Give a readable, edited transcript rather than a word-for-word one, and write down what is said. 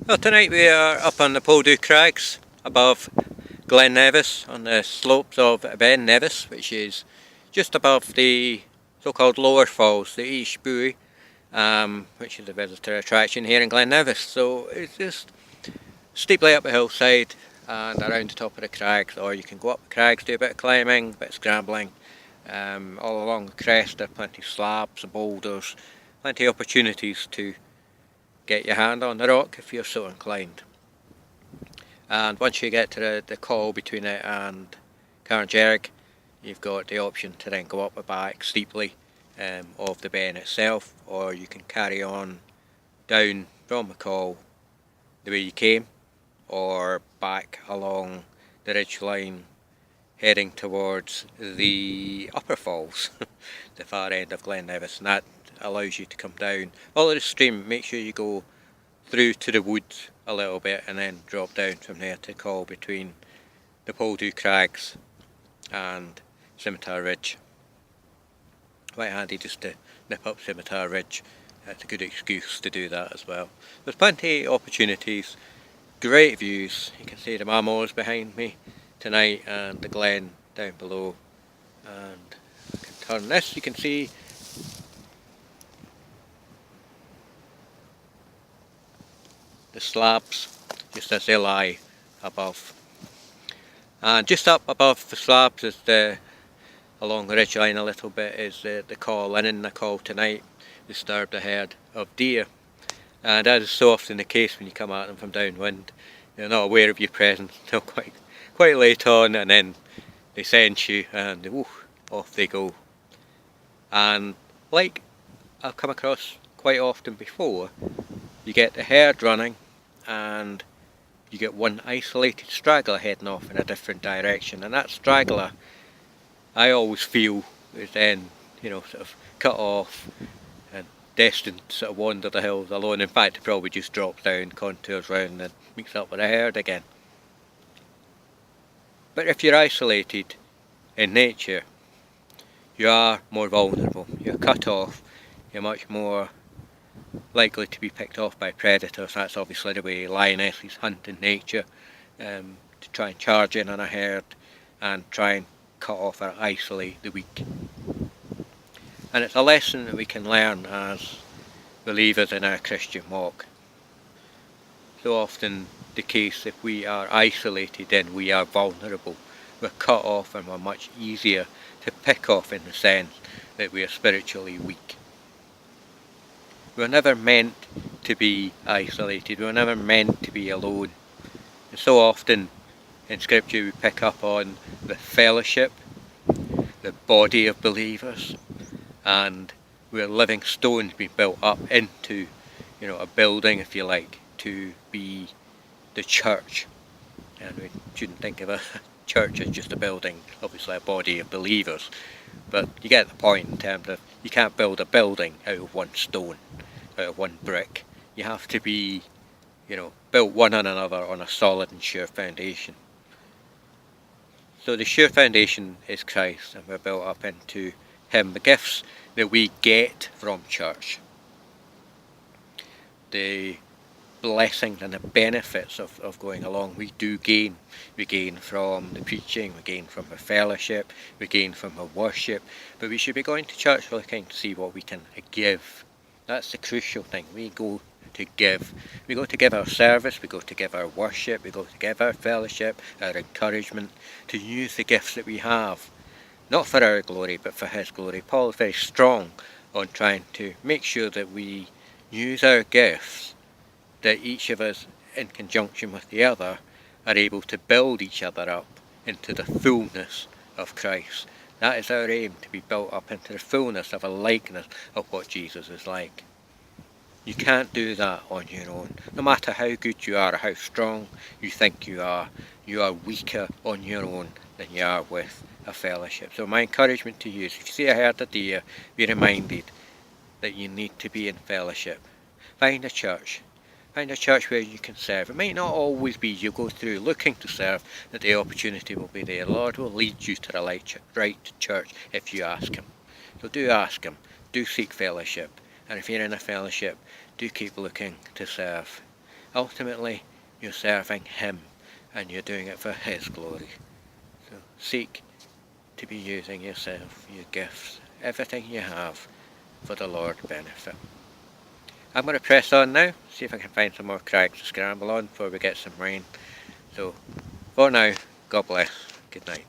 Well, tonight we are up on the PollDubh Crags above Glen Nevis on the slopes of Glen Nevis, which is just above the so-called lower falls, the East Buoy, which is a visitor attraction here in Glen Nevis. So it's just steeply up a hillside and around the top of the crags, or you can go up the crags, do a bit of climbing, a bit of scrambling. All along the crest there are plenty of slabs and boulders, plenty of opportunities to get your hand on the rock if you're so inclined. And once you get to the col between it and Carngerrig, you've got the option to then go up the back steeply of the Ben itself, or you can carry on down from the col the way you came, or back along the ridge line heading towards the upper falls, the far end of Glen Nevis, and that allows you to come down all of the stream. Make sure you go through to the woods a little bit and then drop down from there to call between the PollDubh Crags and Scimitar Ridge. Quite handy just to nip up Scimitar Ridge. It's a good excuse to do that as well. There's plenty of opportunities, great views. You can see the Mamos behind me tonight and the glen down below, and I can turn this, you can see the slabs just as they lie above. And just up above the slabs is along the ridge line a little bit is the col, and in the col tonight disturbed a herd of deer. And as is so often the case when you come at them from downwind, you're not aware of your presence until quite late on, and then they sense you and off they go. And like I've come across quite often before, you get the herd running and you get one isolated straggler heading off in a different direction, and that straggler I always feel is then, sort of cut off and destined to sort of wander the hills alone. In fact, it probably just drops down, contours round and meets up with the herd again. But if you're isolated in nature, you are more vulnerable, you're cut off, you're much more likely to be picked off by predators. That's obviously the way lionesses hunt in nature, to try and charge in on a herd and try and cut off or isolate the weak. And it's a lesson that we can learn as believers in our Christian walk. So often the case, if we are isolated, then we are vulnerable. We're cut off and we're much easier to pick off, in the sense that we are spiritually weak. We're never meant to be isolated, we're never meant to be alone. And so often in scripture we pick up on the fellowship, the body of believers, and we're living stones being built up into, a building, if you like, to be the church. And we shouldn't think of a church as just a building, obviously a body of believers, but you get the point in terms of you can't build a building out of one stone, out of one brick. You have to be, built one on another on a solid and sure foundation. So the sure foundation is Christ, and we're built up into Him. The gifts that we get from church, the blessings and the benefits of going along, we do gain. We gain from the preaching, we gain from the fellowship, we gain from the worship, but we should be going to church looking to see what we can give. That's the crucial thing. We go to give. We go to give our service, we go to give our worship, we go to give our fellowship, our encouragement, to use the gifts that we have, not for our glory but for His glory. Paul is very strong on trying to make sure that we use our gifts, that each of us in conjunction with the other are able to build each other up into the fullness of Christ. That is our aim, to be built up into the fullness of a likeness of what Jesus is like. You can't do that on your own. No matter how good you are or how strong you think you are weaker on your own than you are with a fellowship. So my encouragement to you is, if you see a herd of deer, be reminded that you need to be in fellowship. Find a church. Find a church where you can serve. It might not always be you go through looking to serve that the opportunity will be there. The Lord will lead you to the right church if you ask Him. So do ask Him. Do seek fellowship. And if you're in a fellowship, do keep looking to serve. ultimately you're serving Him and you're doing it for His glory. So seek to be using yourself, your gifts, everything you have for the Lord's benefit. I'm going to press on now, see if I can find some more crags to scramble on before we get some rain. So for now, God bless. Good night.